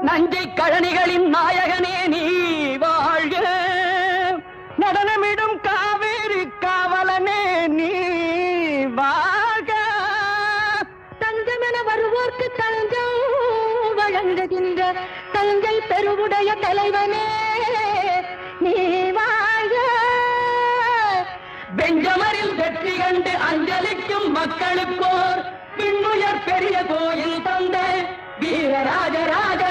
நஞ்சை கழனிகளின் நாயகனே நீ வாழ்க, நடனமிடும் காவேரி காவலனே நீ வாழ்க. தஞ்சமென வருவோர்க்கு தஞ்சம் வழங்குகின்ற தஞ்சை பெருவுடைய தலைவனே நீ வாழ்க. பெஞ்சமரில் வெற்றி கண்டு அஞ்சலிக்கும் மக்களுக்கோர் பின்னுயர் பெரிய கோயில் தந்த வீரராஜராஜ